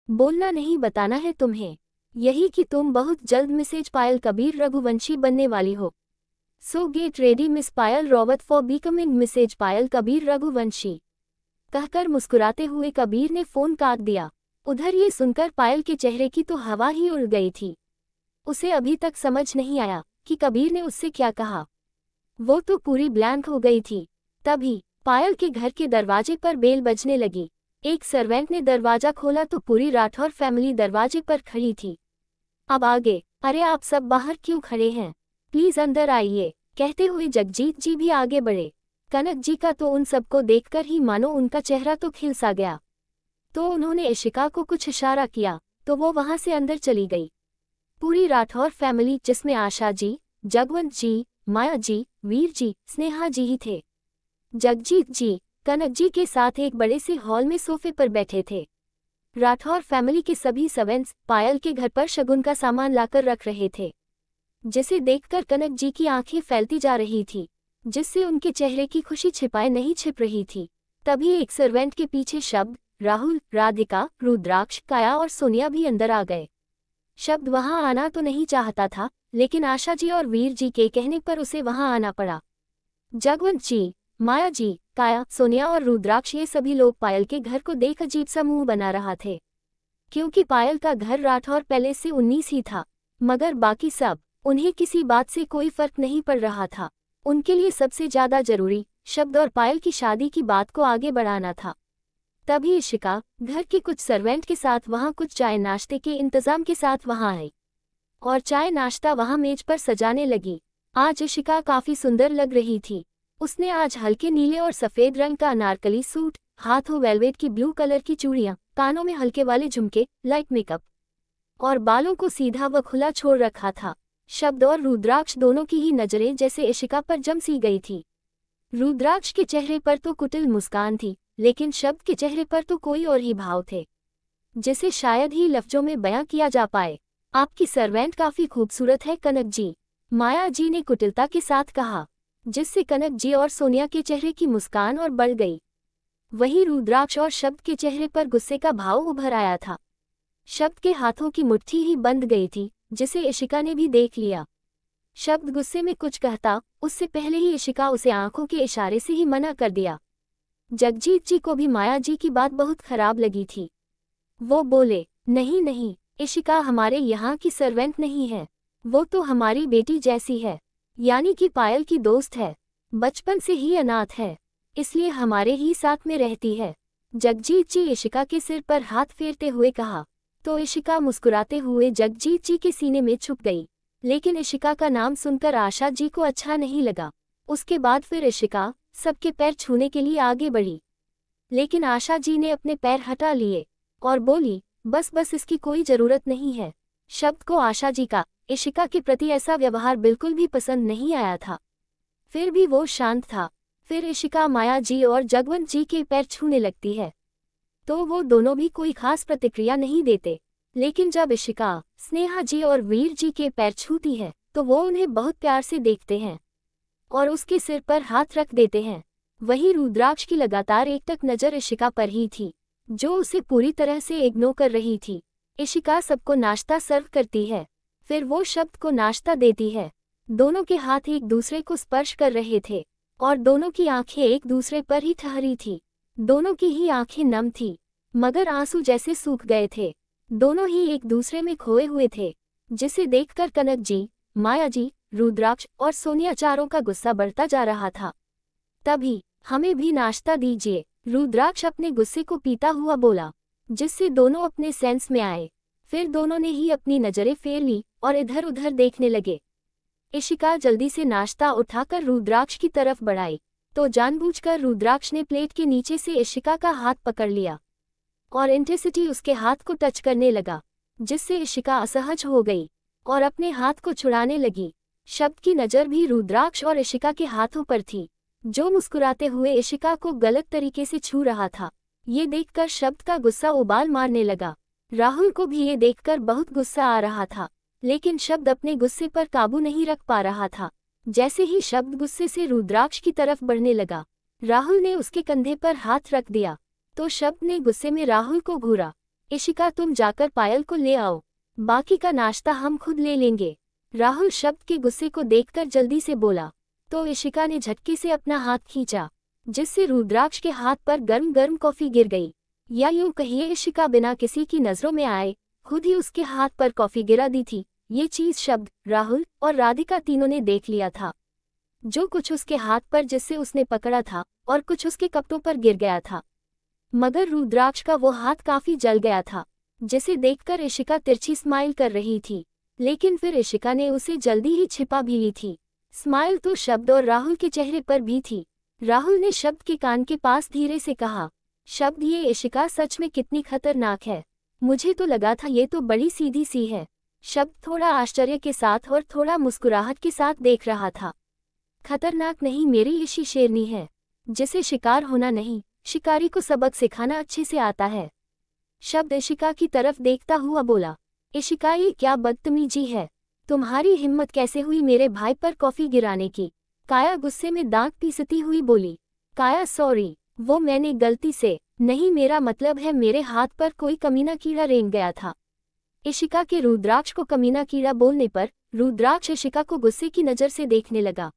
बोलना नहीं बताना है तुम्हें, यही कि तुम बहुत जल्द मिसेज पायल कबीर रघुवंशी बनने वाली हो। So get ready Miss Payal Robert for becoming Mrs Payal Kabir Raghuvanshi, कहकर मुस्कुराते हुए कबीर ने फोन काट दिया। उधर ये सुनकर पायल के चेहरे की तो हवा ही उड़ गई थी। उसे अभी तक समझ नहीं आया कि कबीर ने उससे क्या कहा। वो तो पूरी ब्लैंक हो गई थी। तभी पायल के घर के दरवाजे पर बेल बजने लगी। एक सर्वेंट ने दरवाजा खोला तो पूरी राठौर फैमिली दरवाजे पर खड़ी थी। अब आगे, अरे आप सब बाहर क्यों खड़े हैं, प्लीज अंदर आइए, कहते हुए जगजीत जी भी आगे बढ़े। कनक जी का तो उन सबको देखकर ही मानो उनका चेहरा तो खिल सा गया। तो उन्होंने इशिका को कुछ इशारा किया तो वो वहां से अंदर चली गई। पूरी राठौर फैमिली, जिसमें आशा जी, जगवंत जी, माया जी, वीर जी, स्नेहा जी ही थे। जगजीत जी कनक जी के साथ एक बड़े से हॉल में सोफे पर बैठे थे। राठौर फैमिली के सभी सर्वेंट्स पायल के घर पर शगुन का सामान लाकर रख रहे थे, जिसे देखकर कनक जी की आंखें फैलती जा रही थी, जिससे उनके चेहरे की खुशी छिपाए नहीं छिप रही थी। तभी एक सर्वेंट के पीछे शब्द, राहुल, राधिका, रुद्राक्ष, काया और सोनिया भी अंदर आ गए। शब्द वहां आना तो नहीं चाहता था, लेकिन आशा जी और वीर जी के कहने पर उसे वहां आना पड़ा। जगवंत जी, माया जी, काया, सोनिया और रुद्राक्ष, ये सभी लोग पायल के घर को देख अजीब सा मुंह बना रहा थे, क्योंकि पायल का घर राठौर पैलेस से 19 ही था, मगर बाकी सब, उन्हें किसी बात से कोई फर्क नहीं पड़ रहा था। उनके लिए सबसे ज्यादा जरूरी शब्द और पायल की शादी की बात को आगे बढ़ाना था। तभी इशिका घर के कुछ सर्वेंट के साथ वहां कुछ चाय नाश्ते के इंतजाम के साथ वहां आई और चाय नाश्ता वहां मेज पर सजाने लगी। आज इशिका काफी सुंदर लग रही थी। उसने आज हल्के नीले और सफेद रंग का अनारकली सूट, हाथों वेलवेट की ब्लू कलर की चूड़ियां, कानों में हल्के वाले झुमके, लाइट मेकअप और बालों को सीधा व खुला छोड़ रखा था। शब्द और रुद्राक्ष दोनों की ही नजरें जैसे इशिका पर जम सी गई थी। रुद्राक्ष के चेहरे पर तो कुटिल मुस्कान थी, लेकिन शब्द के चेहरे पर तो कोई और ही भाव थे, जिसे शायद ही लफ्जों में बयां किया जा पाए। आपकी सर्वेंट काफी खूबसूरत है कनक जी, माया जी ने कुटिलता के साथ कहा, जिससे कनक जी और सोनिया के चेहरे की मुस्कान और बढ़ गई। वहीं रुद्राक्ष और शब्द के चेहरे पर गुस्से का भाव उभर आया था। शब्द के हाथों की मुट्ठी ही बंद गई थी, जिसे इशिका ने भी देख लिया। शब्द गुस्से में कुछ कहता, उससे पहले ही इशिका उसे आंखों के इशारे से ही मना कर दिया। जगजीत जी को भी माया जी की बात बहुत खराब लगी थी। वो बोले, नहीं नहीं, इशिका हमारे यहाँ की सर्वेंट नहीं है, वो तो हमारी बेटी जैसी है, यानी कि पायल की दोस्त है, बचपन से ही अनाथ है, इसलिए हमारे ही साथ में रहती है। जगजीत जी इशिका के सिर पर हाथ फेरते हुए कहा, तो इशिका मुस्कुराते हुए जगजीत जी के सीने में छुप गई। लेकिन इशिका का नाम सुनकर आशा जी को अच्छा नहीं लगा। उसके बाद फिर इशिका सबके पैर छूने के लिए आगे बढ़ी, लेकिन आशा जी ने अपने पैर हटा लिए और बोली, बस बस, इसकी कोई जरूरत नहीं है। शब्द को आशा जी का इशिका के प्रति ऐसा व्यवहार बिल्कुल भी पसंद नहीं आया था, फिर भी वो शांत था। फिर इशिका माया जी और जगवंत जी के पैर छूने लगती है तो वो दोनों भी कोई खास प्रतिक्रिया नहीं देते, लेकिन जब इशिका स्नेहा जी और वीर जी के पैर छूती है तो वो उन्हें बहुत प्यार से देखते हैं और उसके सिर पर हाथ रख देते हैं। वहीं रुद्राक्ष की लगातार एकटक नजर इशिका पर ही थी, जो उसे पूरी तरह से इग्नोर कर रही थी। इशिका सबको नाश्ता सर्व करती है, फिर वो शब्द को नाश्ता देती है। दोनों के हाथ एक दूसरे को स्पर्श कर रहे थे और दोनों की आंखें एक दूसरे पर ही ठहरी थी। दोनों की ही आंखें नम थी, मगर आंसू जैसे सूख गए थे। दोनों ही एक दूसरे में खोए हुए थे, जिसे देखकर कनक जी, माया जी, रुद्राक्ष और सोनिया चारों का गुस्सा बढ़ता जा रहा था। तभी, हमें भी नाश्ता दीजिए, रुद्राक्ष अपने गुस्से को पीता हुआ बोला, जिससे दोनों अपने सेंस में आए। फिर दोनों ने ही अपनी नजरें फेर ली और इधर उधर देखने लगे। इशिका जल्दी से नाश्ता उठाकर रुद्राक्ष की तरफ बढ़ाई तो जानबूझकर रुद्राक्ष ने प्लेट के नीचे से इशिका का हाथ पकड़ लिया और इंटेंसिटी उसके हाथ को टच करने लगा, जिससे इशिका असहज हो गई और अपने हाथ को छुड़ाने लगी। शब्द की नज़र भी रुद्राक्ष और इशिका के हाथों पर थी, जो मुस्कुराते हुए इशिका को गलत तरीके से छू रहा था। ये देखकर शब्द का गुस्सा उबाल मारने लगा। राहुल को भी ये देखकर बहुत गुस्सा आ रहा था, लेकिन शब्द अपने गुस्से पर काबू नहीं रख पा रहा था। जैसे ही शब्द गुस्से से रुद्राक्ष की तरफ बढ़ने लगा, राहुल ने उसके कंधे पर हाथ रख दिया तो शब्द ने गुस्से में राहुल को घूरा इशिका तुम जाकर पायल को ले आओ, बाकी का नाश्ता हम खुद ले लेंगे। राहुल शब्द के गुस्से को देखकर जल्दी से बोला। तो इशिका ने झटके से अपना हाथ खींचा, जिससे रुद्राक्ष के हाथ पर गर्म गर्म कॉफी गिर गई। या यूं कहिए इशिका बिना किसी की नजरों में आए खुद ही उसके हाथ पर कॉफी गिरा दी थी। ये चीज शब्द, राहुल और राधिका तीनों ने देख लिया था। जो कुछ उसके हाथ पर जिससे उसने पकड़ा था और कुछ उसके कपड़ों पर गिर गया था, मगर रुद्राक्ष का वो हाथ काफी जल गया था, जिसे देखकर इशिका तिरछी स्माइल कर रही थी। लेकिन फिर इशिका ने उसे जल्दी ही छिपा भी ली थी। स्माइल तो शब्द और राहुल के चेहरे पर भी थी। राहुल ने शब्द के कान के पास धीरे से कहा, शब्द ये इशिका सच में कितनी खतरनाक है, मुझे तो लगा था ये तो बड़ी सीधी सी है। शब्द थोड़ा आश्चर्य के साथ और थोड़ा मुस्कुराहट के साथ देख रहा था। खतरनाक नहीं, मेरी इशी शेरनी है, जिसे शिकार होना नहीं, शिकारी को सबक सिखाना अच्छे से आता है। शब्द इशिका की तरफ देखता हुआ बोला। इशिका, ये क्या बदतमीजी है, तुम्हारी हिम्मत कैसे हुई मेरे भाई पर कॉफी गिराने की। काया गुस्से में दांत पीसती हुई बोली। काया सॉरी, वो मैंने गलती से नहीं, मेरा मतलब है मेरे हाथ पर कोई कमीना कीड़ा रेंग गया था। इशिका के रुद्राक्ष को कमीना कीड़ा बोलने पर रुद्राक्ष इशिका को गुस्से की नज़र से देखने लगा,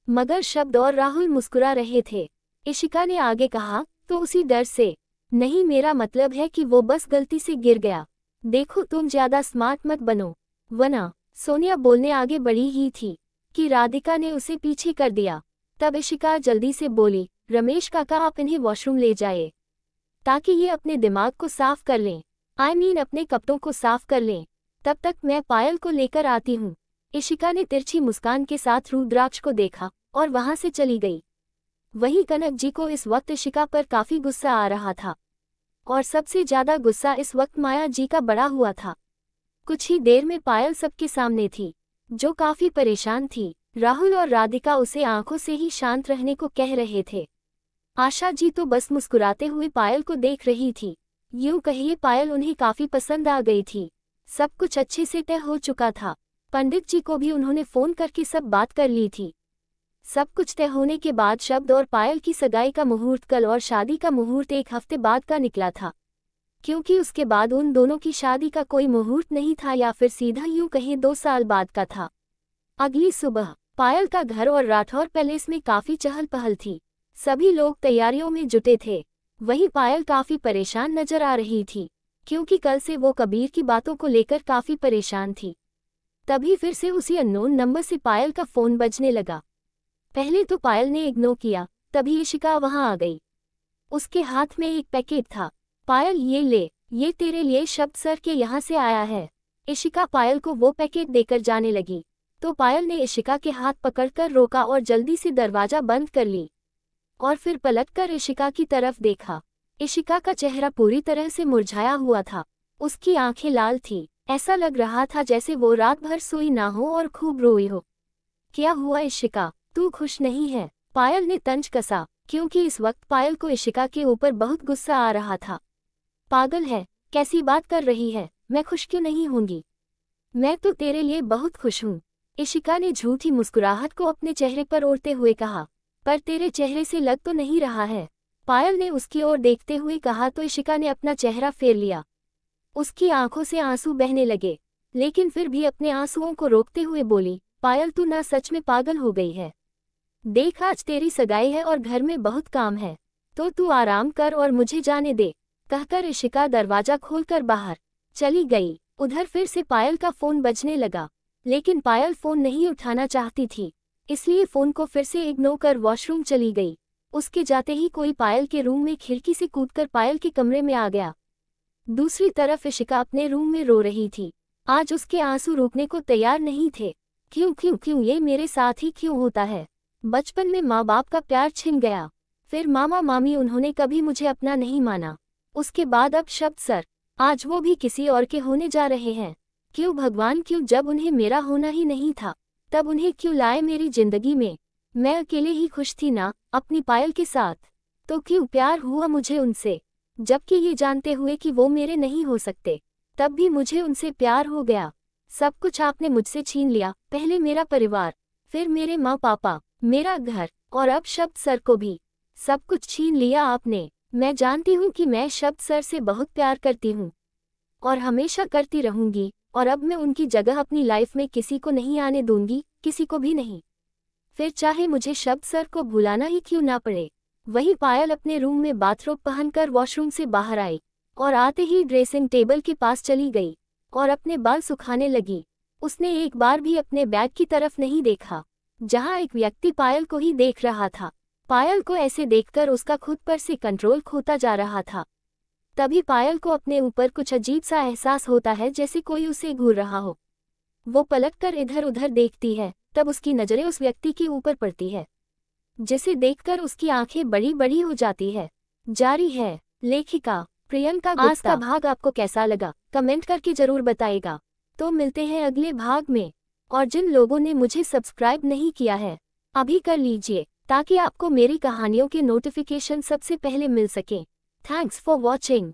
मगर शब्द और राहुल मुस्कुरा रहे थे। इशिका ने आगे कहा, तो उसी डर से नहीं, मेरा मतलब है कि वो बस गलती से गिर गया। देखो तुम ज्यादा स्मार्ट मत बनो वरना। सोनिया बोलने आगे बढ़ी ही थी कि राधिका ने उसे पीछे कर दिया। तब इशिका जल्दी से बोली, रमेश काका आप इन्हें वॉशरूम ले जाए, ताकि ये अपने दिमाग को साफ कर लें, अपने कपड़ों को साफ कर लें। तब तक मैं पायल को लेकर आती हूँ। इशिका ने तिरछी मुस्कान के साथ रुद्राक्ष को देखा और वहां से चली गई। वहीं कनक जी को इस वक्त इशिका पर काफी गुस्सा आ रहा था, और सबसे ज्यादा गुस्सा इस वक्त माया जी का बढ़ा हुआ था। कुछ ही देर में पायल सबके सामने थी, जो काफी परेशान थी। राहुल और राधिका उसे आंखों से ही शांत रहने को कह रहे थे। आशा जी तो बस मुस्कुराते हुए पायल को देख रही थी। यूं कहिए पायल उन्हें काफी पसंद आ गई थी। सब कुछ अच्छे से तय हो चुका था। पंडित जी को भी उन्होंने फोन करके सब बात कर ली थी। सब कुछ तय होने के बाद शब्द और पायल की सगाई का मुहूर्त कल और शादी का मुहूर्त एक हफ्ते बाद का निकला था, क्योंकि उसके बाद उन दोनों की शादी का कोई मुहूर्त नहीं था, या फिर सीधा यूं कहें 2 साल बाद का था। अगली सुबह पायल का घर और राठौर पैलेस में काफी चहल पहल थी। सभी लोग तैयारियों में जुटे थे। वहीं पायल काफी परेशान नजर आ रही थी, क्योंकि कल से वो कबीर की बातों को लेकर काफी परेशान थी। तभी फिर से उसी अननोन नंबर से पायल का फोन बजने लगा। पहले तो पायल ने इग्नोर किया, तभी इशिका वहां आ गई। उसके हाथ में एक पैकेट था। पायल ये ले, ये तेरे लिए शब्द सर के यहाँ से आया है। इशिका पायल को वो पैकेट देकर जाने लगी, तो पायल ने इशिका के हाथ पकड़कर रोका और जल्दी से दरवाजा बंद कर ली, और फिर पलटकर इशिका की तरफ देखा। इशिका का चेहरा पूरी तरह से मुरझाया हुआ था। उसकी आंखें लाल थी, ऐसा लग रहा था जैसे वो रात भर सोई ना हो और खूब रोई हो। क्या हुआ इशिका, तू खुश नहीं है? पायल ने तंज कसा, क्योंकि इस वक्त पायल को इशिका के ऊपर बहुत गुस्सा आ रहा था। पागल है, कैसी बात कर रही है, मैं खुश क्यों नहीं होंगी? मैं तो तेरे लिए बहुत खुश हूँ। इशिका ने झूठी मुस्कुराहट को अपने चेहरे पर ओढ़ते हुए कहा। पर तेरे चेहरे से लग तो नहीं रहा है। पायल ने उसकी ओर देखते हुए कहा, तो इशिका ने अपना चेहरा फेर लिया। उसकी आंखों से आंसू बहने लगे, लेकिन फिर भी अपने आंसुओं को रोकते हुए बोली, पायल तू ना सच में पागल हो गई है। देख आज तेरी सगाई है और घर में बहुत काम है, तो तू आराम कर और मुझे जाने दे। कहकर इशिका दरवाजा खोलकर बाहर चली गई। उधर फिर से पायल का फोन बजने लगा, लेकिन पायल फोन नहीं उठाना चाहती थी, इसलिए फोन को फिर से इग्नोर कर वॉशरूम चली गई। उसके जाते ही कोई पायल के रूम में खिड़की से कूदकर पायल के कमरे में आ गया। दूसरी तरफ इशिका अपने रूम में रो रही थी। आज उसके आंसू रुकने को तैयार नहीं थे। क्यों क्यों क्यों, ये मेरे साथ ही क्यों होता है? बचपन में माँ बाप का प्यार छिन गया, फिर मामा मामी, उन्होंने कभी मुझे अपना नहीं माना। उसके बाद अब शब्द सर, आज वो भी किसी और के होने जा रहे हैं। क्यों भगवान क्यों, जब उन्हें मेरा होना ही नहीं था तब उन्हें क्यों लाए मेरी जिंदगी में? मैं अकेले ही खुश थी ना अपनी पायल के साथ, तो क्यों प्यार हुआ मुझे उनसे? जबकि ये जानते हुए कि वो मेरे नहीं हो सकते, तब भी मुझे उनसे प्यार हो गया। सब कुछ आपने मुझसे छीन लिया, पहले मेरा परिवार, फिर मेरे माँ पापा, मेरा घर, और अब शब्द सर को भी। सब कुछ छीन लिया आपने। मैं जानती हूँ कि मैं शब्द सर से बहुत प्यार करती हूँ, और हमेशा करती रहूंगी, और अब मैं उनकी जगह अपनी लाइफ में किसी को नहीं आने दूंगी, किसी को भी नहीं। फिर चाहे मुझे शब्द सर को भुलाना ही क्यों ना पड़े। वही पायल अपने रूम में बाथरोब पहनकर वॉशरूम से बाहर आई और आते ही ड्रेसिंग टेबल के पास चली गई और अपने बाल सुखाने लगी। उसने एक बार भी अपने बैग की तरफ नहीं देखा, जहां एक व्यक्ति पायल को ही देख रहा था। पायल को ऐसे देखकर उसका खुद पर से कंट्रोल खोता जा रहा था। तभी पायल को अपने ऊपर कुछ अजीब सा एहसास होता है, जैसे कोई उसे घूर रहा हो। वो पलटकर इधर उधर देखती है, तब उसकी नजरें उस व्यक्ति के ऊपर पड़ती है, जिसे देखकर उसकी आंखें बड़ी बड़ी हो जाती है। जारी है लेखिका प्रियंका गुप्ता। आज का भाग आपको कैसा लगा कमेंट करके जरूर बताइएगा। तो मिलते हैं अगले भाग में। और जिन लोगों ने मुझे सब्सक्राइब नहीं किया है, अभी कर लीजिए, ताकि आपको मेरी कहानियों के नोटिफिकेशन सबसे पहले मिल सके। Thanks for watching.